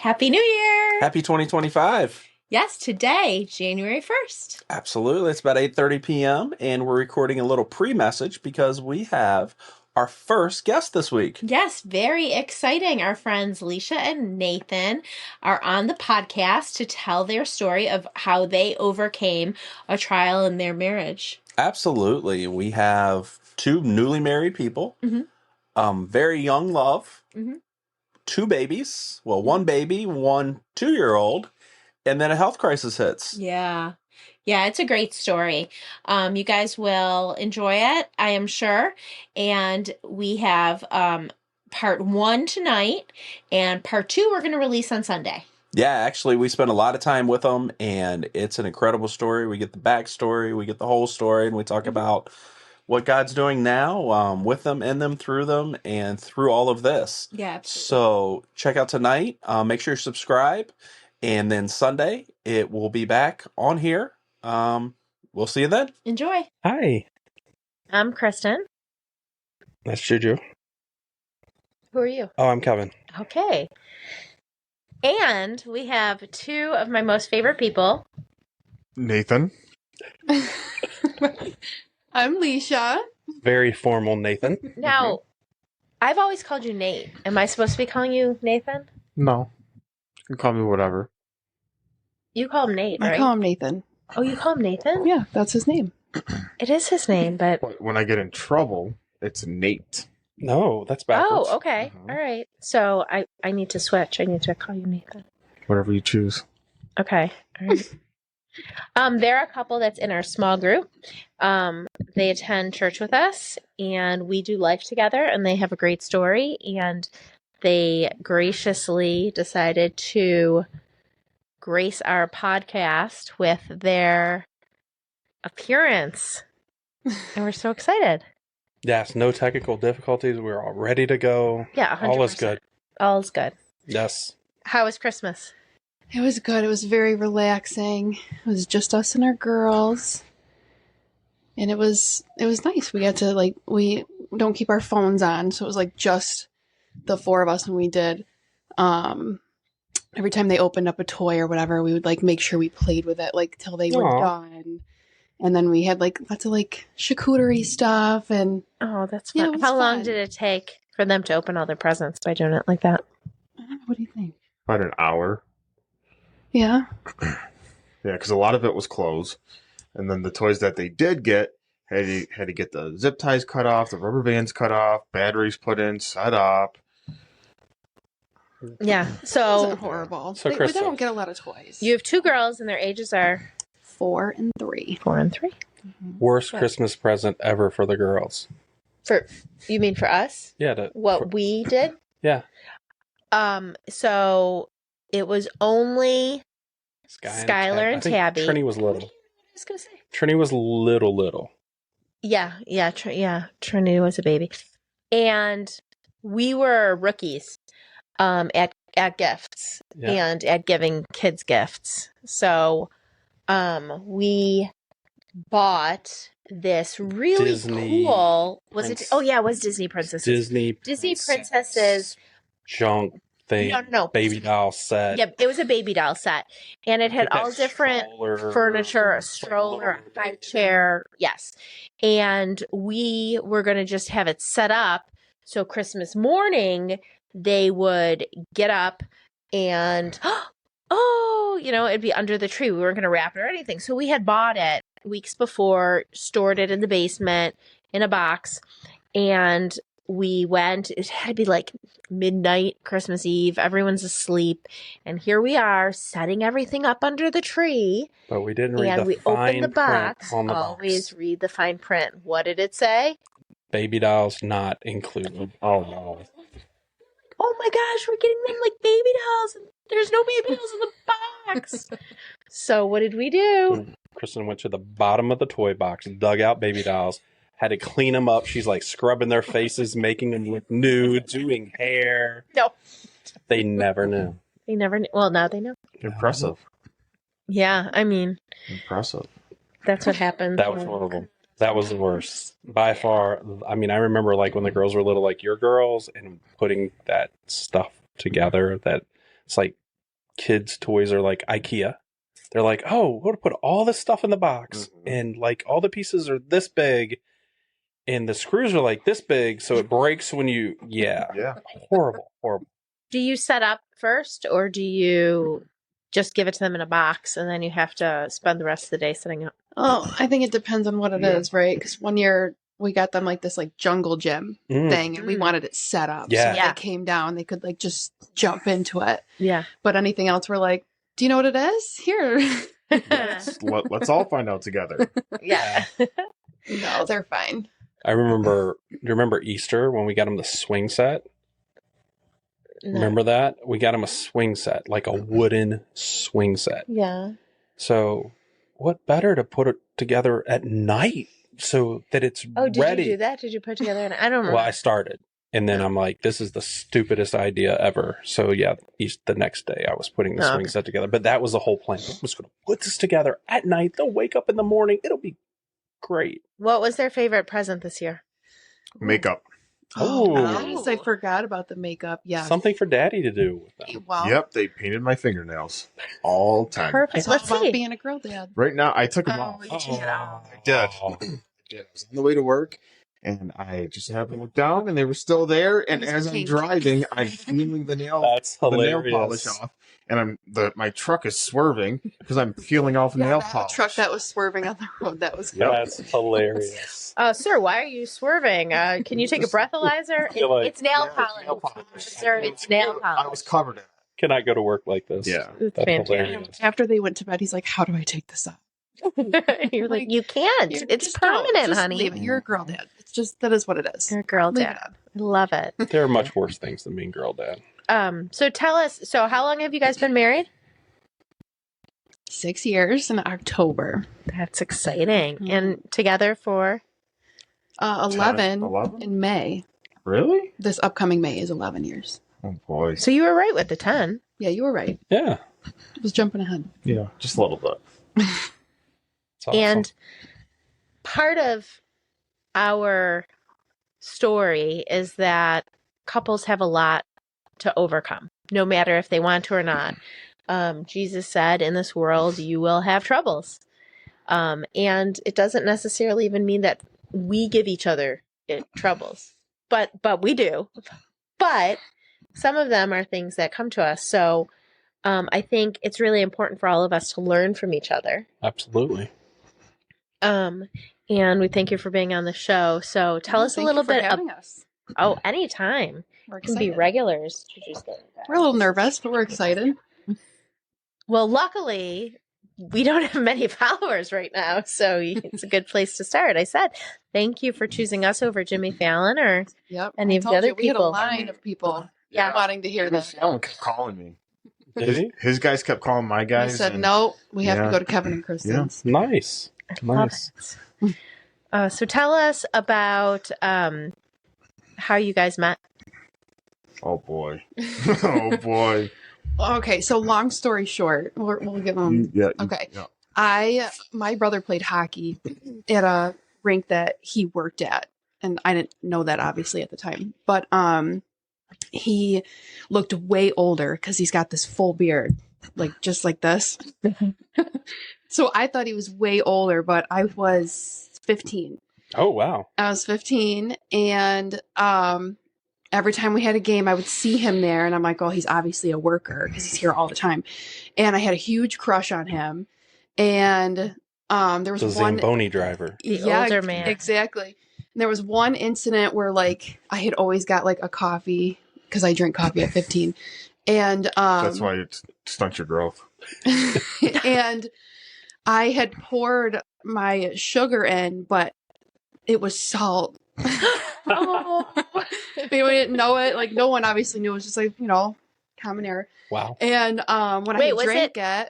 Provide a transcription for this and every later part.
Happy New Year! Happy 2025. Yes, today, January 1st. Absolutely. It's about 8:30 p.m. and we're recording a little pre-message because we have our first guest this week. Yes, very exciting. Our friends Leesha and Nathan are on the podcast to tell their story of how they overcame a trial in their marriage. Absolutely. We have two newly married people, very young love, two babies, well, one baby, one 2-year-old, and then a health crisis hits. Yeah, it's a great story. You guys will enjoy it, I am sure. And we have part 1 tonight, and part 2 we're going to release on Sunday. Yeah, actually, we spent a lot of time with them, and it's an incredible story. We get the backstory, we get the whole story, and we talk about what God's doing now with them, in them, through them, and through all of this. Yeah, absolutely. So check out tonight. Make sure you subscribe, and then Sunday it will be back on here. We'll see you then. Enjoy. Hi. I'm Kristen. That's Juju. Who are you? Oh, I'm Kevin. Okay. And we have two of my most favorite people. Nathan. I'm Leesha. Very formal Nathan. Now, I've always called you Nate. Am I supposed to be calling you Nathan? No. You can call me whatever. You call him Nate, right? I call him Nathan. Oh, you call him Nathan? Yeah, that's his name. It is his name, but... When I get in trouble, it's Nate. No, that's backwards. Oh, okay. All right. So I need to switch. I need to call you Nathan. Whatever you choose. Okay. All right. They're a couple that's in our small group. They attend church with us, and we do life together, and they have a great story, and they graciously decided to grace our podcast with their appearance, and we're so excited. Yes, no technical difficulties. We're all ready to go. Yeah, 100%. All is good. All is good. Yes. How was Christmas? It was good. It was very relaxing. It was just us and our girls. And it was nice. We got to, we don't keep our phones on, so it was just the four of us, and we did every time they opened up a toy or whatever, we would make sure we played with it till they were done. And then we had lots of charcuterie stuff, and oh, that's fun. Yeah, How long did it take for them to open all their presents by doing it like that? What do you think? About an hour. Yeah. Yeah, because a lot of it was clothes. And then the toys that they did get had to get the zip ties cut off, the rubber bands cut off, batteries put in, set up. Yeah. It So wasn't horrible. So they Crystal. don't get a lot of toys. you have two girls, and their ages are 4 and 3. 4 and 3. Worst Christmas present ever for the girls. You mean for us? Yeah. We did? Yeah. So it was only Skylar and Tabby. Trini was little. I was gonna say. Trini was little. Yeah. Trinity was a baby, and we were rookies at gifts and at giving kids gifts. So we bought this really Disney cool. Was Prince- it? Oh yeah, it was Disney princesses. Disney princesses. junk thing. No. Baby doll set. Yep, it was a baby doll set, and it had With that all different stroller, furniture, a stroller, a high chair. Yes, and we were going to just have it set up so Christmas morning they would get up and it'd be under the tree. We weren't going to wrap it or anything, so we had bought it weeks before, stored it in the basement in a box, and we went. It had to be midnight, Christmas Eve. Everyone's asleep. And here we are setting everything up under the tree. But we didn't read and the we fine opened the box. print on the Always box. read the fine print. What did it say? Baby dolls not included. Oh, no. Oh my gosh, we're getting them baby dolls. And there's no baby dolls in the box. So what did we do? Kristen went to the bottom of the toy box, dug out baby dolls, had to clean them up. She's scrubbing their faces, making them look new, doing hair. No. They never knew. They never knew. Well, now they know. Impressive. Yeah, I mean, Impressive. that's what happened. That was horrible. That was the worst. By far. I mean, I remember when the girls were little, your girls, and putting that stuff together that it's kids' toys are like IKEA. They're like, oh, we're going to put all this stuff in the box, and like all the pieces are this big, and the screws are like this big, so it breaks when you, Yeah. horrible. Do you set up first, or do you just give it to them in a box and then you have to spend the rest of the day setting up? Oh, I think it depends on what it is, right? Because one year we got them like this like jungle gym thing, and we wanted it set up. Yeah. So when they came down, they could like just jump into it. Yeah. But anything else, we're like, do you know what it is? Here. Let's all find out together. Yeah. No, they're fine. I remember, do you remember Easter when we got them the swing set? No. Remember that? We got them a swing set, like a wooden swing set. Yeah. So what better to put it together at night so that it's Oh, did ready? you do that? Did you put together I don't remember. Well, I started. And then I'm like, this is the stupidest idea ever. So yeah, the next day I was putting the swing set together. But that was the whole plan. I was going to put this together at night. They'll wake up in the morning. It'll be great. What was their favorite present this year? Makeup. Oh. Yes, I forgot about the makeup. Yeah. Something for Daddy to do with them. Wow. Yep, they painted my fingernails all the time. Perfect. It's all Let's about see. being a girl dad. Right now, I took them off. you took it off. I did. I was on the way to work, and I just happened to look down, and they were still there. And It's as I'm pink. driving, I'm feeling the nail That's hilarious. polish off, and my truck is swerving because I'm peeling off nail That polish. truck that was swerving on the road. That was That's hilarious. Sir, why are you swerving? Can you take a breathalyzer? feel like- It's nail Yeah, polish. nail polish. Sir, it's nail I polish. was covered in it. Can I go to work like this? Yeah. It's That's fantastic. hilarious. After they went to bed, he's like, "How do I take this off?" You're like, you can't. It's Just don't. permanent, Just honey. leave it. You're a girl dad. It's just that is what it is. You're a girl Leave dad. it on. I love it. There are much worse things than being girl dad. So tell us, so how long have you guys been married? 6 years in October. That's exciting. And together for 11 11? in May. Really? This upcoming May is 11 years. Oh boy. so you were right with the 10. Yeah, you were right. Yeah. I was jumping ahead. Yeah, just a little bit. It's awesome. And part of our story is that couples have a lot to overcome, no matter if they want to or not. Jesus said, in this world, you will have troubles. And it doesn't necessarily even mean that we give each other troubles, but we do. But some of them are things that come to us. So I think it's really important for all of us to learn from each other. Absolutely. And we thank you for being on the show. So tell us a Thank little you for bit. having us. Oh, anytime. We're You can be excited. regulars. We're a little nervous, but we're excited. Well, luckily, we don't have many followers right now, so it's a good place to start. I said, thank you for choosing us over Jimmy Fallon or Yep. any I of the told other you, we had a people. line of people Yeah. wanting to hear Jimmy this. Fallon kept calling me. Did he? His guys kept calling my We guys. said, and- no, we have Yeah. to go to Kevin and Kristen's. Nice. I love Nice. it. So tell us about how you guys met. Oh boy. Oh boy. Okay, so long story short, we'll give them. Yeah. Okay. Yeah. My brother played hockey at a rink that he worked at, and I didn't know that obviously at the time. But he looked way older because he's got this full beard, like just like this. So I thought he was way older, but I was 15. Oh, wow. I was 15, and every time we had a game, I would see him there, and I'm like, oh, he's obviously a worker because he's here all the time. And I had a huge crush on him. And there was The one Zamboni driver. The older man. Exactly. And there was one incident where like I had always got like a coffee because I drink coffee at 15. And That's why it stunts your growth. and I had poured my sugar in, but it was salt. Oh. We didn't know it. Like no one obviously knew. It was just like, common error. Wow. And when Wait, I was drank it,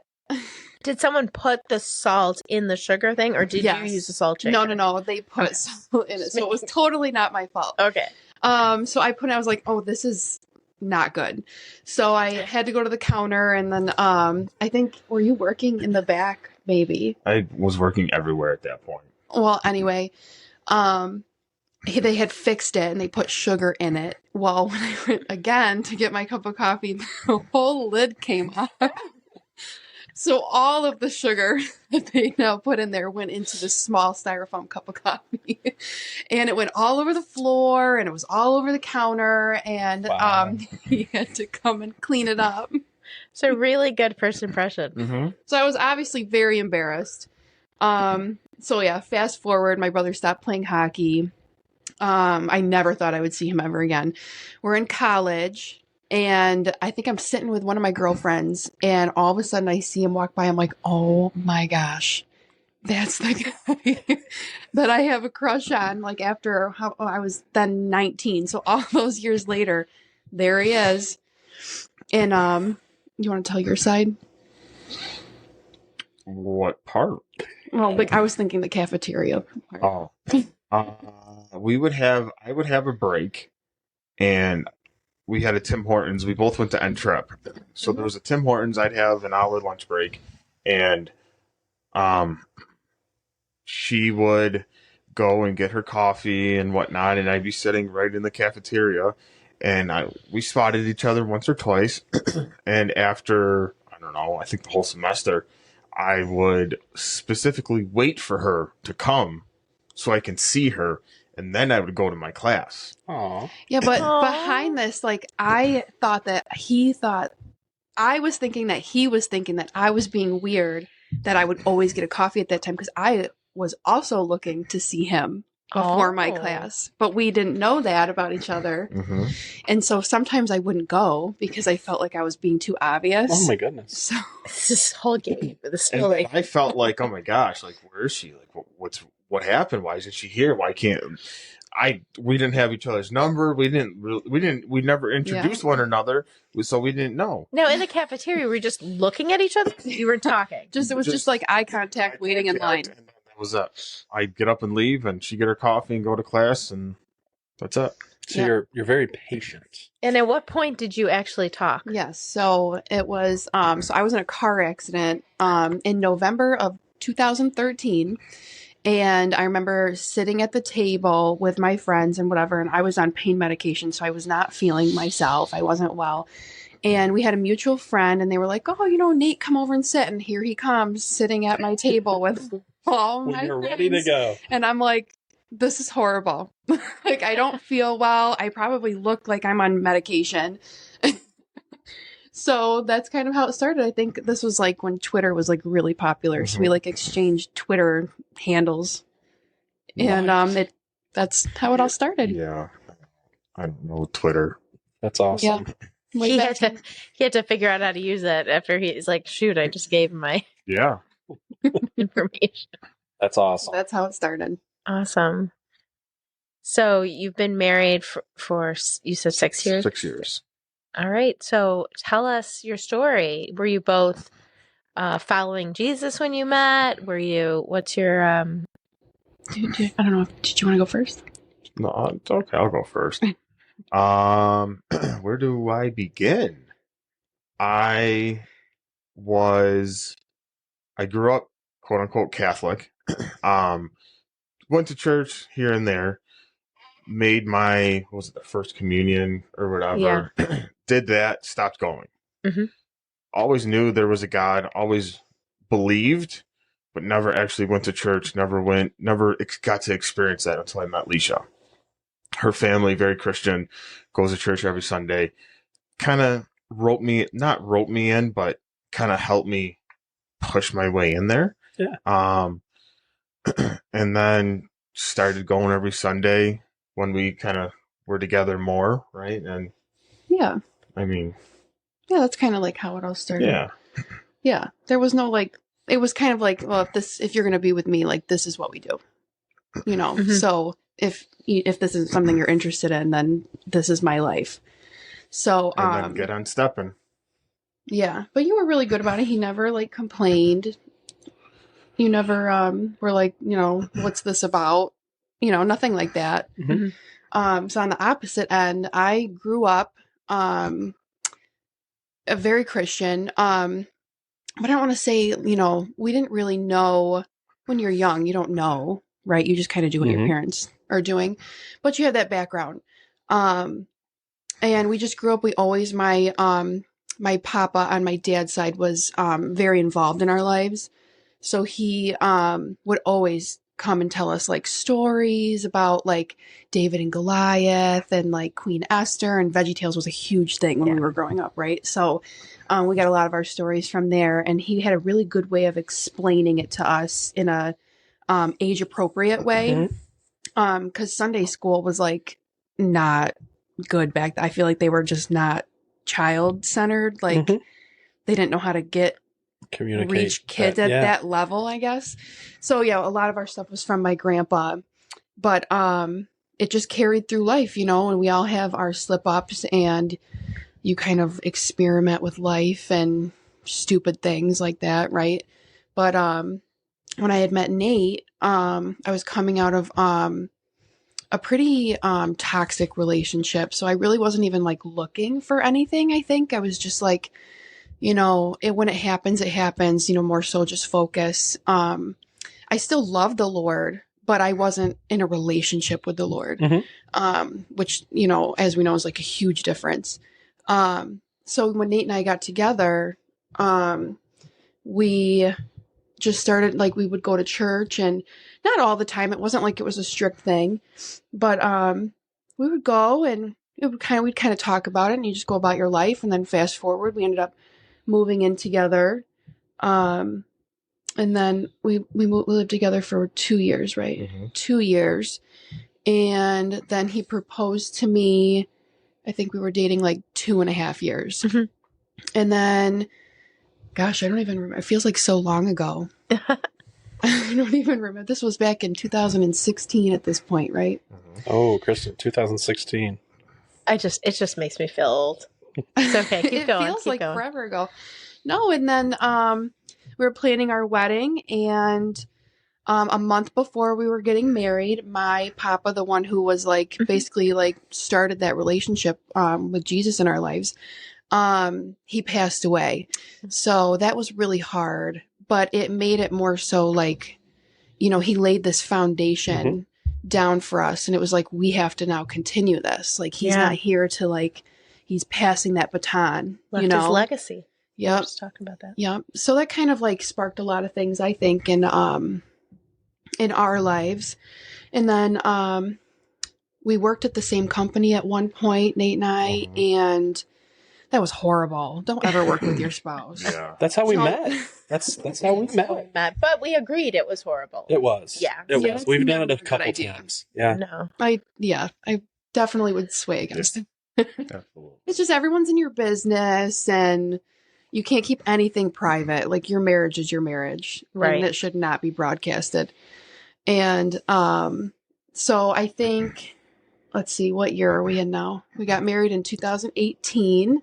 Did someone put the salt in the sugar thing, or did Yes. you use the salt shaker? no, they put salt in it, so it was totally not my fault. Okay. So I put it. I was like, oh, this is not good. So I had to go to the counter, and then I think were you working in the back? Maybe. I was working everywhere at that point. Well, anyway, they had fixed it and they put sugar in it. Well, when I went again to get my cup of coffee, the whole lid came off. So all of the sugar that they now put in there went into this small styrofoam cup of coffee. And it went all over the floor and it was all over the counter. And Wow. he had to come and clean it up. So really good first impression. Mm-hmm. So I was obviously very embarrassed. So yeah, fast forward, my brother stopped playing hockey. I never thought I would see him ever again. We're in college. And I think I'm sitting with one of my girlfriends, and all of a sudden I see him walk by. I'm like, oh my gosh, that's the guy that I have a crush on. Like after I was then 19. So all those years later, there he is. And you want to tell your side? What part? Well, like I was thinking the cafeteria part. Oh, I would have a break, and we had a Tim Hortons. We both went to N-Trep. So there was a Tim Hortons. I'd have an hour lunch break. And she would go and get her coffee and whatnot. And I'd be sitting right in the cafeteria. And we spotted each other once or twice. And after, I don't know, I think the whole semester, I would specifically wait for her to come so I can see her. And then I would go to my class. Aw. Yeah, but Aww. behind this, like I was thinking that he was thinking that I was being weird, that I would always get a coffee at that time because I was also looking to see him before my class. But we didn't know that about each other. Mm-hmm. And so sometimes I wouldn't go because I felt like I was being too obvious. Oh my goodness. So This whole game. This And whole like, I felt like, oh my gosh, like where is she? Like what happened? Why isn't she here? Why can't we didn't have each other's number. We never introduced one another. So we didn't know. no, in the cafeteria, we were just looking at each other. You were talking. it was just like eye contact waiting in line. And that was it. I'd get up and leave and she'd get her coffee and go to class and that's it. So Yeah. you're very patient. And at what point did you actually talk? Yes. So it was, so I was in a car accident in November of 2013. And I remember sitting at the table with my friends and whatever, and I was on pain medication, so I was not feeling myself. I wasn't well. And we had a mutual friend, and they were like, oh, Nate, come over and sit. And here he comes sitting at my table with all my You're friends. ready to go. And I'm like, this is horrible. Like, I don't feel well. I probably look like I'm on medication. So that's kind of how it started. I think this was like when Twitter was like really popular. So we like exchanged Twitter handles. And that's how it all started. Yeah. I don't know Twitter. That's awesome. Yeah. He had to figure out how to use it after he's like, shoot, I just gave him my Yeah. information. That's awesome. That's how it started. Awesome. So you've been married for you said 6 years? 6 years. All right. So tell us your story. Were you both following Jesus when you met? What's your... I don't know. Did you want to go first? No, it's okay. I'll go first. Where do I begin? I grew up, quote unquote, Catholic. Went to church here and there. Made my, the first communion or whatever. Yeah. Did that, stopped going. Mm-hmm. Always knew there was a God, always believed, but never actually went to church, never got to experience that until I met Leesha. Her family, very Christian, goes to church every Sunday. Kind of not roped me in, but kind of helped me push my way in there. Yeah. And then started going every Sunday when we kind of were together more, right? And yeah, I mean, yeah, that's kind of like how it all started. Yeah. Yeah. There was no it was kind of like, well, if you're going to be with me, like, this is what we do, Mm-hmm. So if this is something you're interested in, then this is my life. So, and then get on stepping. Yeah. But you were really good about it. He never complained. You never, were like, what's this about? Nothing like that. Mm-hmm. So on the opposite end, I grew up, a very Christian, but I don't want to say, we didn't really know when you're young, you don't know, right? You just kind of do what your parents are doing, but you have that background. And we just grew up, my papa on my dad's side was very involved in our lives. So he would always come and tell us like stories about like David and Goliath and like Queen Esther, and VeggieTales was a huge thing when we were growing up, right? So we got a lot of our stories from there, and he had a really good way of explaining it to us in a age appropriate way. Because Sunday school was like not good back then. I feel like they were just not child centered. Like they didn't know how to reach kids at that level, I guess. So yeah, a lot of our stuff was from my grandpa, but it just carried through life, you know, and we all have our slip ups, and you kind of experiment with life and stupid things like that, right? But when I had met Nate, I was coming out of a pretty toxic relationship. So I really wasn't even like looking for anything. I think I was just like, you know, when it happens, you know, more so just focus. I still love the Lord, but I wasn't in a relationship with the Lord, which, you know, as we know, is like a huge difference. So when Nate and I got together, we just started, like, we would go to church, and not all the time. It wasn't like it was a strict thing, but we would go, and we'd kind of talk about it, and you just go about your life. And then fast forward, we ended up moving in together. And then we lived together for 2 years, right? 2 years. And then he proposed to me. I think we were dating like 2.5 years. And then, gosh, I don't even remember. It feels like so long ago. I don't even remember. This was back in 2016 at this point, right? Oh, Kristen, 2016. It just makes me feel old. It's okay. Keep going. It feels like forever ago. No, and then we were planning our wedding, and a month before we were getting married, my papa, the one who was like basically like started that relationship with Jesus in our lives, he passed away. So that was really hard, but it made it more so like, you know, he laid this foundation down for us, and it was like, we have to now continue this. Like, he's not here to like, he's passing that baton, Left you know, his legacy. Yep. Just talking about that. Yep. So that kind of like sparked a lot of things, I think, in our lives. And then we worked at the same company at one point, Nate and I, and that was horrible. Don't ever work with your spouse. Yeah. That's how we met. That's how we met. But we agreed it was horrible. It was. Yeah. It Yeah, was. it's We've done never it a a good couple idea. times. Yeah. No. I definitely would sway against it. Absolutely. It's just everyone's in your business, and you can't keep anything private. Like, your marriage is your marriage. Right. And it should not be broadcasted. And so I think, let's see, what year are we in now? We got married in 2018.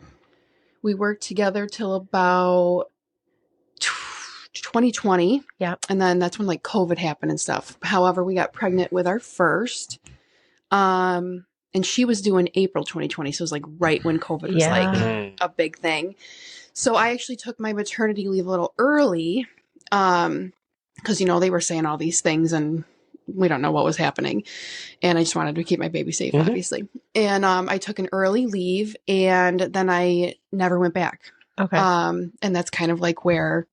We worked together till about 2020. Yeah. And then that's when like COVID happened and stuff. However, we got pregnant with our first. And she was due in April 2020. So it was like right when COVID was like a big thing. So I actually took my maternity leave a little early. Because, you know, they were saying all these things and we don't know what was happening. And I just wanted to keep my baby safe, obviously. And I took an early leave, and then I never went back. Okay. And that's kind of like where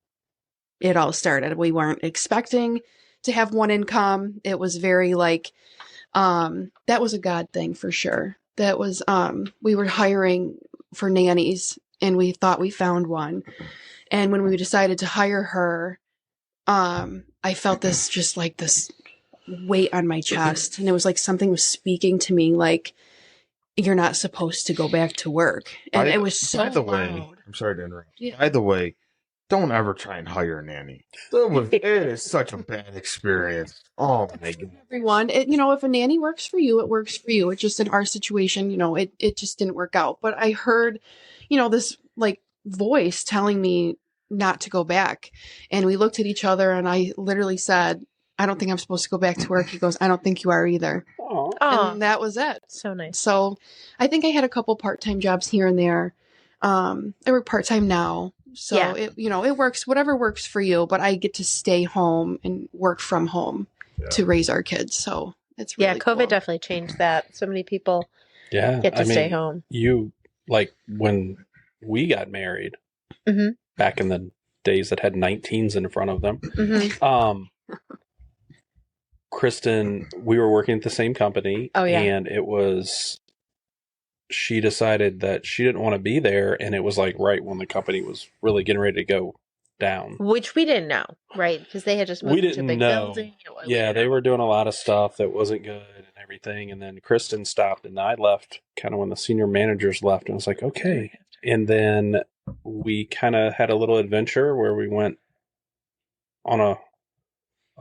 it all started. We weren't expecting to have one income. It was very like, that was a God thing for sure. That was, we were hiring for nannies, and we thought we found one. And when we decided to hire her, I felt this, just like this weight on my chest. And it was like something was speaking to me, like, you're not supposed to go back to work. And it was so By the way, loud. I'm sorry to interrupt. Yeah. By the way, don't ever try and hire a nanny. It is such a bad experience. Oh my god. Everyone, you know, if a nanny works for you, it works for you. It's just in our situation, you know, it just didn't work out. But I heard, you know, this like voice telling me not to go back. And we looked at each other, and I literally said, I don't think I'm supposed to go back to work. He goes, I don't think you are either. Oh, And that was it. so nice. So I think I had a couple part-time jobs here and there. I work part-time now. So it, you know, it works, whatever works for you, but I get to stay home and work from home to raise our kids. So It's really COVID cool. definitely changed that. So many people get to stay home. You, like, when we got married back in the days that had 19s in front of them, Kristen, we were working at the same company, and it was, she decided that she didn't want to be there, and it was like right when the company was really getting ready to go down. Which we didn't know, right? Because they had just moved into a big building. Yeah, they were doing a lot of stuff that wasn't good and everything, and then Kristen stopped, and I left kind of when the senior managers left, and I was like, okay. And then we kind of had a little adventure where we went on a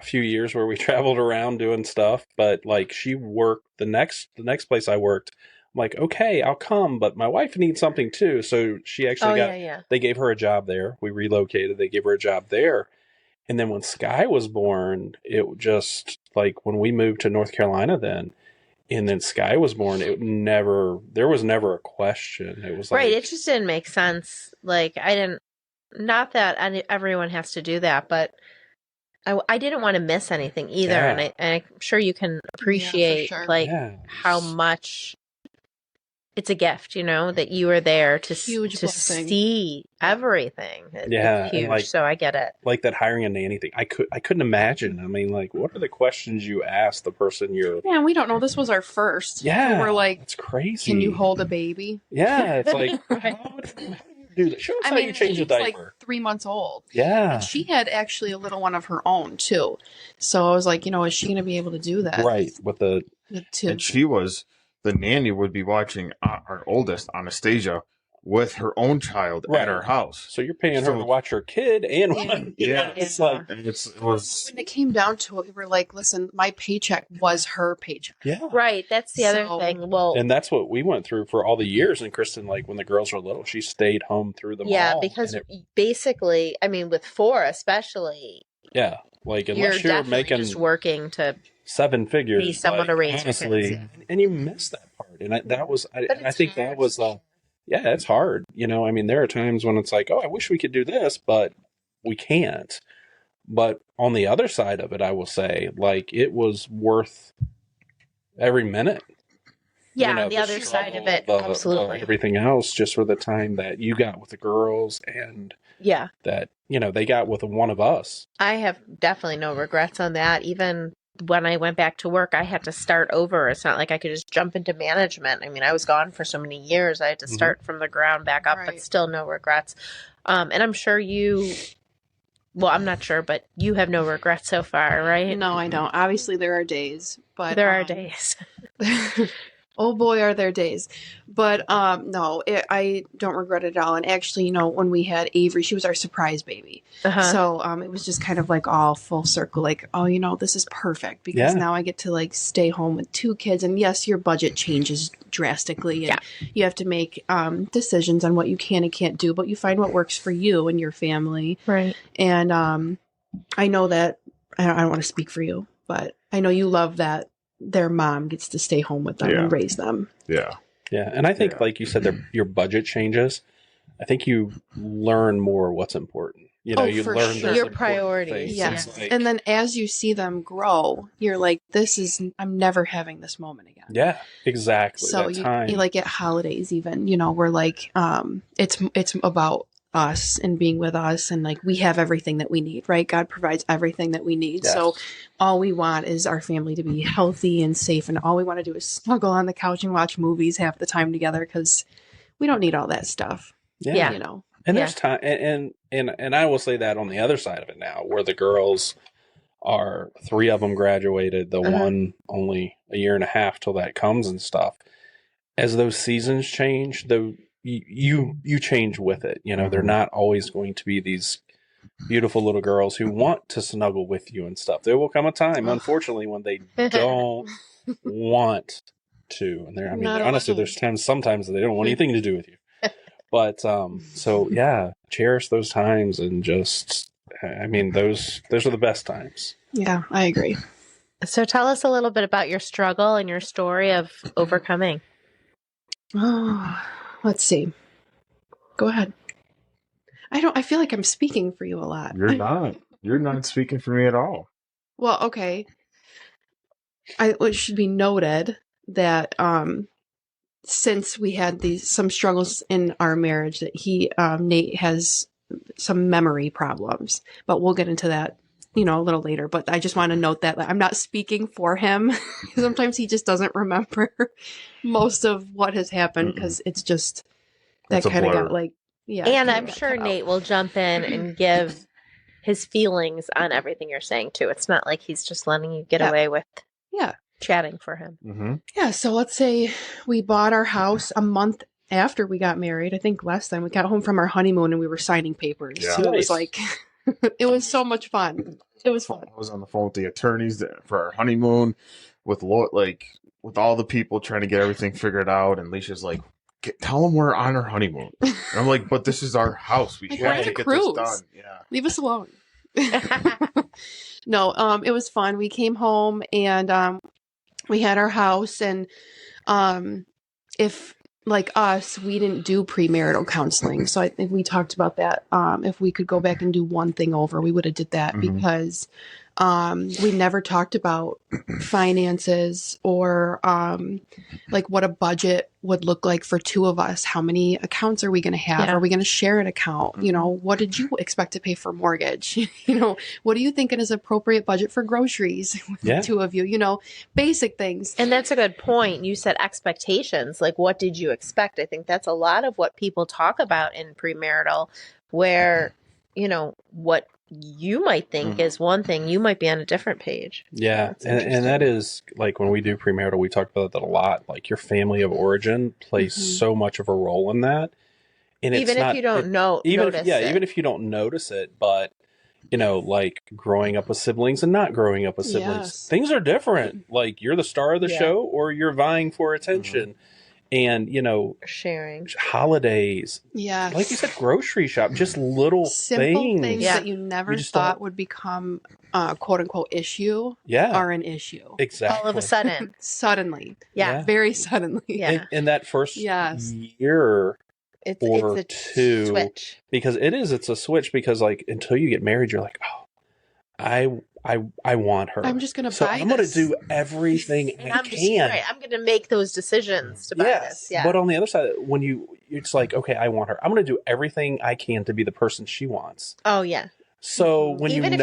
few years where we traveled around doing stuff, but like she worked the next place I worked. I'm like, okay, I'll come, but my wife needs something too. So she actually they gave her a job there. We relocated. They gave her a job there. And then when Sky was born, it just like when we moved to North Carolina then, and then Sky was born, there was never a question. It was like, right. It just didn't make sense. Like not that everyone has to do that, but I didn't want to miss anything either. Yeah. And I'm sure you can appreciate how much it's a gift, that you were there to see everything. It's huge. Like, so I get it. Like that hiring a nanny thing. I couldn't imagine. I mean, like, what are the questions you ask the person you're... Yeah, we don't know. This was our first. Yeah. So we're like, it's crazy. Can you hold a baby? Yeah. It's like, how do you do that? Show us how you change a diaper. Like 3 months old. Yeah. And she had actually a little one of her own too. So I was like, is she going to be able to do that? Right. With two. And she was... The nanny would be watching our oldest, Anastasia, with her own child at her house. So you're paying her to watch her kid and one. Yeah. It's like... When it came down to it, we were like, listen, my paycheck was her paycheck. Yeah. Right. That's the other thing. Well, and that's what we went through for all the years. And Kristen, like when the girls were little, she stayed home through them all. Yeah, because basically, I mean, with 4 especially. Yeah. Like unless you're making... just working to... 7 figures. Be someone to raise honestly, and you miss that part. And that was, I think that was, it's hard. I mean, there are times when it's like, oh, I wish we could do this, but we can't. But on the other side of it, I will say, like, it was worth every minute. Yeah, the other side of it, absolutely. Everything else, just for the time that you got with the girls and that, they got with one of us. I have definitely no regrets on that. Even when I went back to work, I had to start over. It's not like I could just jump into management. I mean, I was gone for so many years. I had to start from the ground back up, but still no regrets. And I'm sure I'm not sure, but you have no regrets so far, right? No, I don't. Obviously, there are days, but there are days. Oh boy, are there days. But no, I don't regret it at all. And actually, when we had Avery, she was our surprise baby. So it was just kind of like all full circle, like, oh, this is perfect because now I get to like stay home with 2 kids. And yes, your budget changes drastically and you have to make decisions on what you can and can't do, but you find what works for you and your family. Right. And I know that, I don't want to speak for you, but I know you love that their mom gets to stay home with them and raise them. Yeah. Yeah. And I think, like you said, your budget changes. I think you learn more what's important. You learn your priorities. Yes. And then as you see them grow, you're like, I'm never having this moment again. Yeah, exactly. So you like at holidays even, we're like, it's about us and being with us, and like we have everything that we need, right? God provides everything that we need. Yes. So all we want is our family to be healthy and safe, and all we want to do is snuggle on the couch and watch movies half the time together because we don't need all that stuff. Yeah. And there's time, and I will say that on the other side of it now, where the girls are 3 of them graduated, the one only a year and a half till that comes and stuff. As those seasons change, you change with it. They're not always going to be these beautiful little girls who want to snuggle with you and stuff. There will come a time, unfortunately, when they don't want to. And honestly, there's sometimes that they don't want anything to do with you. But cherish those times and just, those are the best times. Yeah, I agree. So tell us a little bit about your struggle and your story of overcoming. Oh, let's see. Go ahead. I feel like I'm speaking for you a lot. You're not. You're not speaking for me at all. Well, okay. it should be noted that since we had some struggles in our marriage, that Nate has some memory problems, but we'll get into that, a little later. But I just want to note that I'm not speaking for him. Sometimes he just doesn't remember most of what has happened because it's just that kind of got And I'm sure Nate will jump in and give his feelings on everything you're saying too. It's not like he's just letting you get away with chatting for him. Mm-hmm. Yeah. So let's say we bought our house a month after we got married. I think last time we got home from our honeymoon and we were signing papers. Yeah. So it was like, it was so much fun. It was fun. I was on the phone with the attorneys for our honeymoon with all the people trying to get everything figured out. And Leisha's like, tell them we're on our honeymoon. And I'm like, but this is our house. We have to get this done. Yeah. Leave us alone. No, it was fun. We came home and we had our house, and if like us, we didn't do premarital counseling. So I think we talked about that. If we could go back and do one thing over, we would have did that because we never talked about finances or like what a budget would look like for two of us. How many accounts are we going to have? Are we going to share an account? What did you expect to pay for mortgage? What do you think is appropriate budget for groceries with the two of you? Basic things. And that's a good point. You said expectations. Like, what did you expect? I think that's a lot of what people talk about in premarital, where, what you might think is one thing, you might be on a different page. Yeah. And that is like when we do premarital, we talk about that a lot. Like your family of origin plays so much of a role in that. And even if you don't notice it. Even if you don't notice it, but like growing up with siblings and not growing up with siblings, things are different. Like you're the star of the show or you're vying for attention. And, sharing holidays. Yeah. Like you said, grocery shop, just little simple things Yeah. that you never thought would become quote unquote issue are an issue. Exactly. all of a sudden. Suddenly. Yeah. Very suddenly. Yeah. In that first year it's or a two. Switch. Because it's a switch because like until you get married, you're like, oh, I want her. I'm just going to so buy I'm going to do everything I can. I'm going to make those decisions to buy this. Yeah. But on the other side, when it's like, okay, I want her. I'm going to do everything I can to be the person she wants. Oh yeah. So when Even you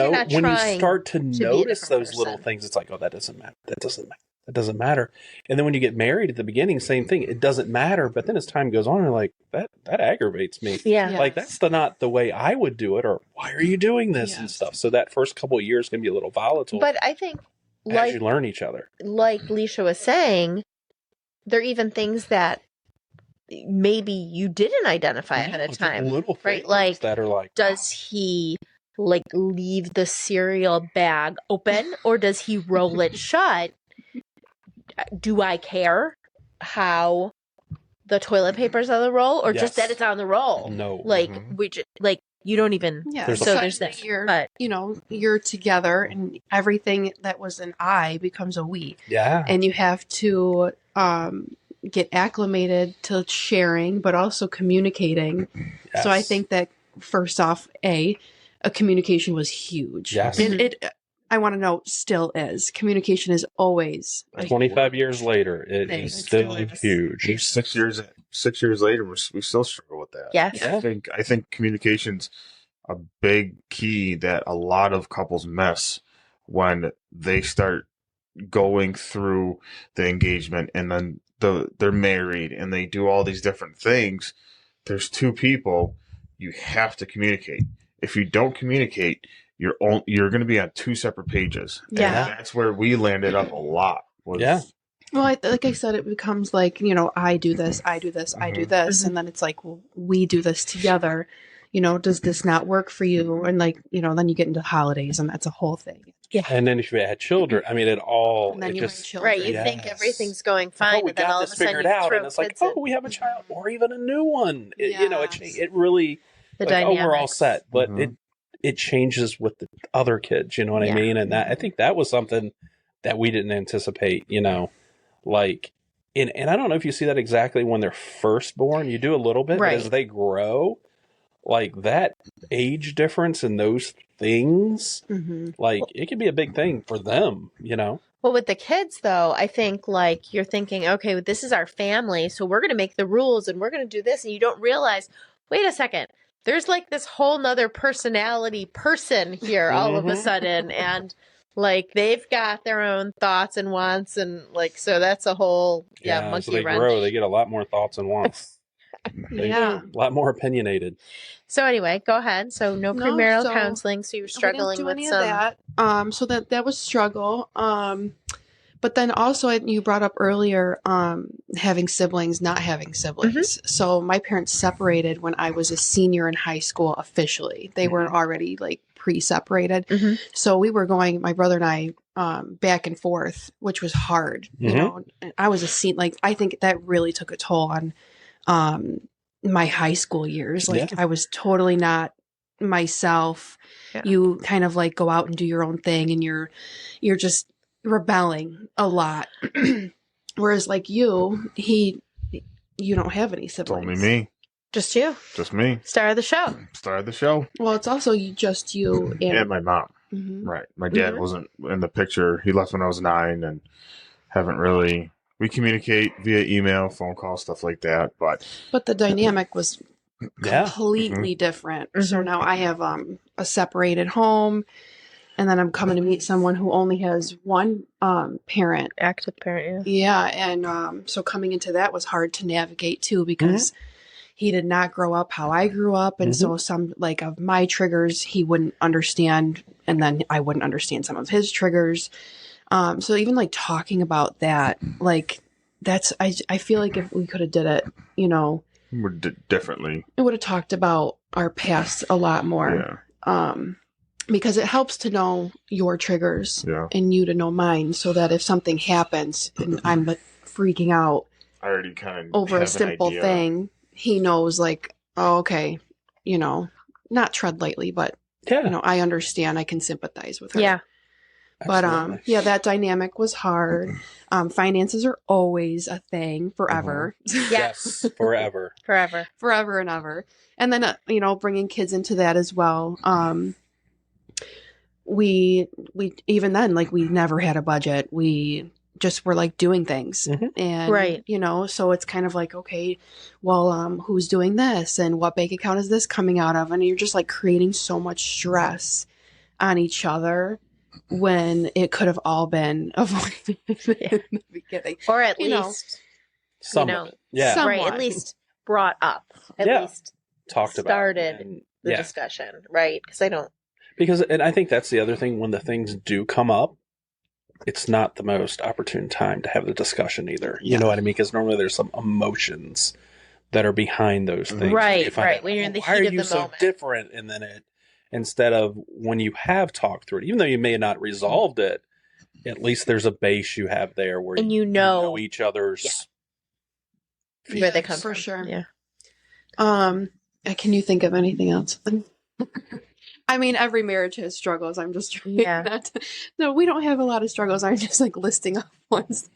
start to notice those little person. things, it's like, oh, that doesn't matter. That doesn't matter. And then when you get married at the beginning, same thing. It doesn't matter. But then as time goes on, you're like, that aggravates me. Yeah. Like that's not the way I would do it. Or why are you doing this and stuff? So that first couple of years can be a little volatile. But I think as you learn each other. Like Leesha was saying, there are even things that maybe you didn't identify ahead of time. Little things right? Like that are like, does he like leave the cereal bag open or does he roll it shut? Do I care how the toilet paper's on the roll or just that it's on the roll? No. Like you don't even so there's that. You're together and everything that was an I becomes a we. Yeah. And you have to get acclimated to sharing but also communicating. Yes. So I think that first off, a communication was huge. Yes. And I want to know, still is. Communication is always 25 years later. It is still huge. 6 years later, we still struggle with that. Yes. Yeah. I think communication's a big key that a lot of couples miss when they start going through the engagement and then they're married and they do all these different things. There's two people. You have to communicate. If you don't communicate, you're going to be on two separate pages. Yeah. And that's where we landed up a lot. Yeah. Well, like I said, it becomes like, I do this, I do this, I do this. And then it's like, well, we do this together. Does this not work for you? And like, then you get into holidays and that's a whole thing. Yeah. And then if you had children, I mean, it all, And then it you just, have children. Right. You think everything's going fine, we and then got all of this a sudden figured you out. throw And it's like, kids in. we have a child or even a new one. Yes. It really, The we're all dynamics. set. But it changes with the other kids, you know what I mean? And that, I think that was something that we didn't anticipate, like, and I don't know if you see that exactly when they're first born. You do a little bit, but as they grow, like that age difference and those things, like it can be a big thing for them, Well, with the kids, though, I think like you're thinking, okay, this is our family, so we're going to make the rules and we're going to do this. And you don't realize, wait a second, there's like this whole nother personality person here all of a sudden. And like they've got their own thoughts and wants. And like, so that's a whole, monkey so they wrench. grow, they get a lot more thoughts and wants. A lot more opinionated. So anyway, go ahead. So no premarital counseling. So you were struggling with some of that. So that was struggle. But then also you brought up earlier, having siblings, not having siblings. So my parents separated when I was a senior in high school officially. They were already like pre-separated. So we were going, my brother and I, back and forth, which was hard. You know, I was I think that really took a toll on my high school years. Like I was totally not myself. You kind of like go out and do your own thing and you're just rebelling a lot. Whereas like you don't have any siblings. It's only me. Just you. Just me. Star of the show. Star of the show. Well, it's also just you and my mom. Right. My dad wasn't in the picture. He left when I was 9 and haven't really... We communicate via email, phone call, stuff like that. But the dynamic was completely different. So now I have a separated home, and then I'm coming to meet someone who only has one parent. Active parent, yeah. And so coming into that was hard to navigate too, because he did not grow up how I grew up. And so some like of my triggers he wouldn't understand, and then I wouldn't understand some of his triggers. So even like talking about that, like I feel like if we could have did it, you know, differently, it would have talked about our past a lot more. Because it helps to know your triggers and you to know mine, so that if something happens and I'm like freaking out, I already kind of over a simple thing, he knows like, oh, okay, you know, not tread lightly, but you know, I understand, I can sympathize with her. Yeah. But that dynamic was hard. Finances are always a thing forever. Yes, forever. Forever and ever. And then you know, bringing kids into that as well. We even then, like, we never had a budget. We just were like doing things, and you know, so it's kind of like, okay, well, who's doing this and what bank account is this coming out of? And you're just like creating so much stress on each other, when it could have all been avoided in the beginning. Or at least, somewhat. Right, at least brought up. At least talked about. Started the discussion, right? And I think that's the other thing, when the things do come up, it's not the most opportune time to have the discussion either. You know what I mean? Because normally there's some emotions that are behind those things. Right. When you're in the heat of the moment. Why are you so different? And then instead of when you have talked through it, even though you may have not resolved it, at least there's a base you have there where you know each other's where they come for from. Sure. Yeah. Can you think of anything else? I mean, every marriage has struggles. I'm just trying not to... No, we don't have a lot of struggles. I'm just like listing off ones.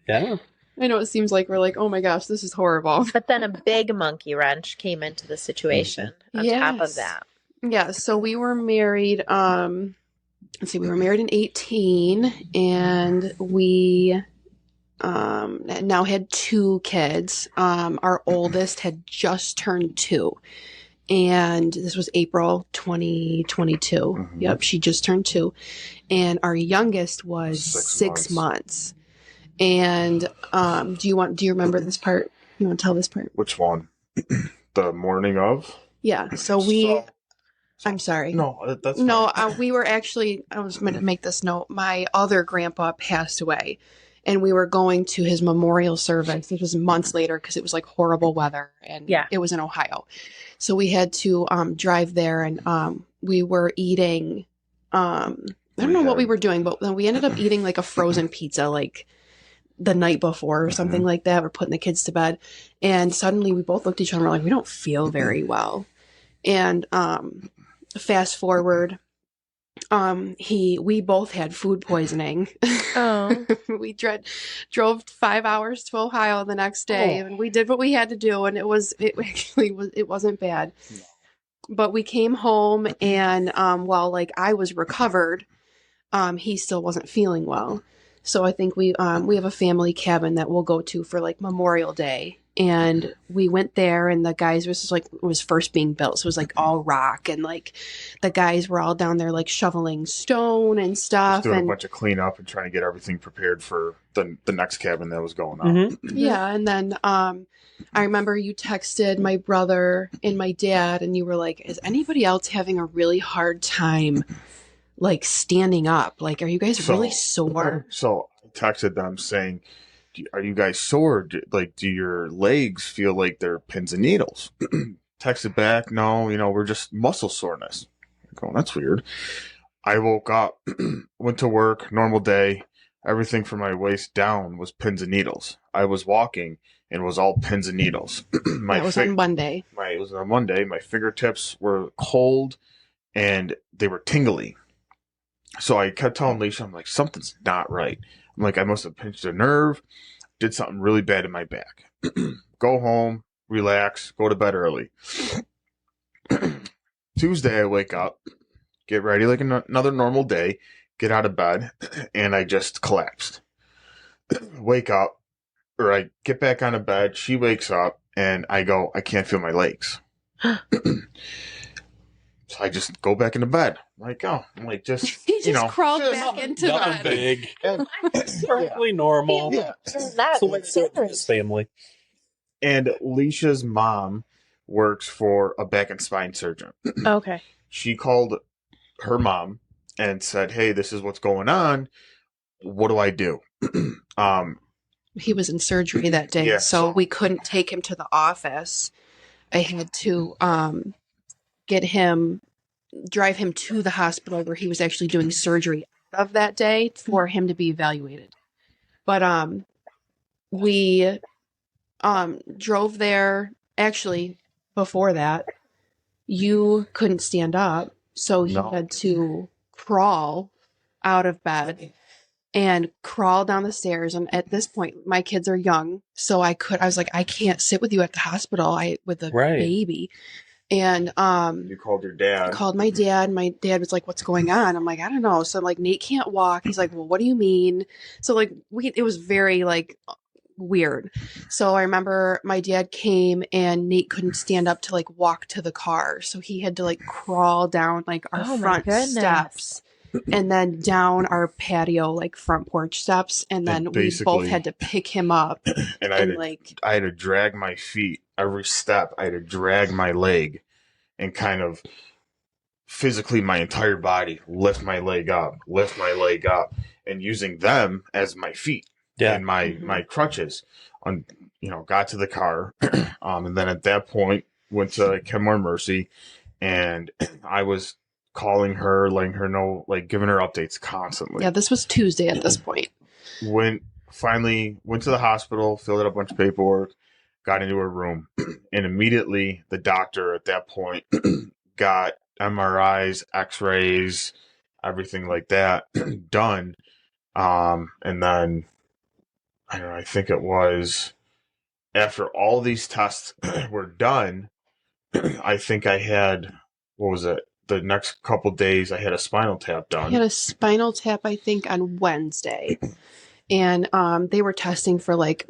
Yeah. I know it seems like we're like, oh my gosh, this is horrible. But then a big monkey wrench came into the situation on top of that. Yeah, so we were married, we were married in 18, and we now had 2 kids. Our oldest had just turned 2, and this was April 2022. Yep, she just turned 2, and our youngest was 6 months. And do you remember this part? You want to tell this part? Which one? The morning of? Yeah, I'm sorry. No, that's no. We were actually. I was going to make this note. My other grandpa passed away, and we were going to his memorial service. It was months later because it was like horrible weather, and it was in Ohio, so we had to drive there, and we were eating. I don't know what we were doing, but then we ended up eating like a frozen pizza, like the night before or something like that. We're putting the kids to bed, and suddenly we both looked at each other and we're like, we don't feel very well, and fast forward, we both had food poisoning. Oh. We drove 5 hours to Ohio the next day, and we did what we had to do, and it wasn't bad. No. But we came home, and while like I was recovered, he still wasn't feeling well. So I think we have a family cabin that we'll go to for like Memorial Day. And we went there, and the guys it was first being built. So it was like all rock, and like the guys were all down there like shoveling stone and stuff. Just doing and a bunch of cleanup and trying to get everything prepared for the next cabin that was going on. Mm-hmm. Yeah. And then I remember you texted my brother and my dad, and you were like, is anybody else having a really hard time like standing up? Like, are you guys really sore? So I texted them saying, are you guys sore? Do your legs feel like they're pins and needles? Texted back, no, we're just muscle soreness. I'm going, that's weird. I woke up, went to work, normal day. Everything from my waist down was pins and needles. I was walking and was all pins and needles. That was on Monday. It was on Monday. My fingertips were cold and they were tingly. So I kept telling Leesha, I'm like, something's not right. I'm like, I must have pinched a nerve, did something really bad in my back. Go home, relax, go to bed early. Tuesday, I wake up, get ready like another normal day, get out of bed, and I just collapsed. Wake up, or I get back on the bed, she wakes up, and I go, I can't feel my legs. So I just go back into bed. I'm like, just, he just crawled back into nothing bed. big. Perfectly normal. Yeah. So what's this family? And Leisha's mom works for a back and spine surgeon. Okay. She called her mom and said, hey, this is what's going on. What do I do? He was in surgery that day, so we couldn't take him to the office. I had to drive him to the hospital where he was actually doing surgery of that day for him to be evaluated. But we drove there. Actually, before that, you couldn't stand up, so he had to crawl out of bed and crawl down the stairs. And at this point, my kids are young, so I was like, I can't sit with you at the hospital with a baby. And you called your dad. Called my dad. My dad was like, what's going on? I'm like, I don't know. So I'm like, Nate can't walk. He's like, well, what do you mean? So like it was very like weird. So I remember my dad came and Nate couldn't stand up to like walk to the car. So he had to like crawl down like our front steps and then down our patio, like front porch steps. And then we both had to pick him up. And I had to drag my feet every step. I had to drag my leg and kind of physically my entire body lift my leg up, and using them as my feet and my crutches. Got to the car, and then at that point went to Kenmore Mercy, and I was calling her, letting her know, like giving her updates constantly. Yeah, this was Tuesday at this point. Finally went to the hospital, filled out a bunch of paperwork, got into her room, and immediately the doctor at that point got MRIs, X-rays, everything like that done. And then I think it was after all these tests were done, I think I had, the next couple days I had a spinal tap done. I had a spinal tap, I think, on Wednesday. And they were testing for like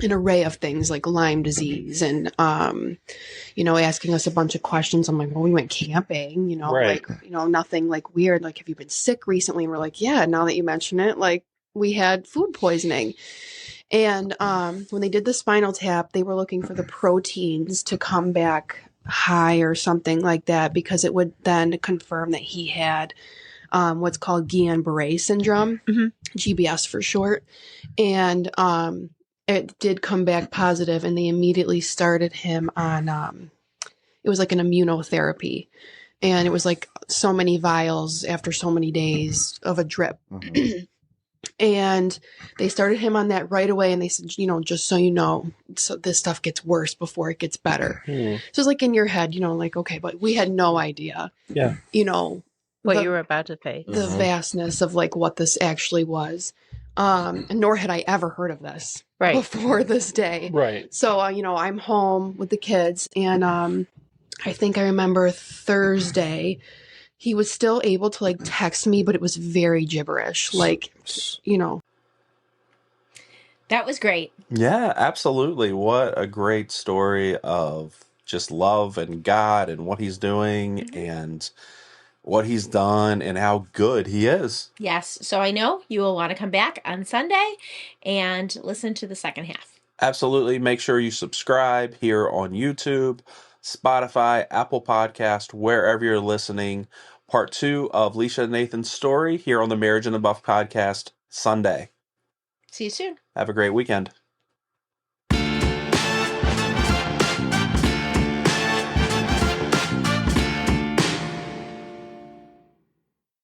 an array of things like Lyme disease and, asking us a bunch of questions. I'm like, well, we went camping, nothing like weird. Like, have you been sick recently? And we're like, yeah, now that you mention it, like we had food poisoning. And when they did the spinal tap, they were looking for the proteins to come back high or something like that, because it would then confirm that he had what's called Guillain-Barre Syndrome, GBS for short. And it did come back positive, and they immediately started him on, it was like an immunotherapy. And it was like so many vials after so many days of a drip. And they started him on that right away. And they said, just so you know, so this stuff gets worse before it gets better. So it's like in your head, like, okay, but we had no idea. Yeah. What you were about to face. The vastness of like what this actually was. And nor had I ever heard of this before this day. Right. So, I'm home with the kids, and I think I remember Thursday, he was still able to like text me, but it was very gibberish. Like, you know. That was great. Yeah, absolutely. What a great story of just love and God and what he's doing and what he's done and how good he is. Yes. So I know you will want to come back on Sunday and listen to the second half. Absolutely. Make sure you subscribe here on YouTube, Spotify, Apple Podcast, wherever you're listening. Part 2 of Leesha and Nathan's story here on the Marriage and the Buff podcast Sunday. See you soon. Have a great weekend.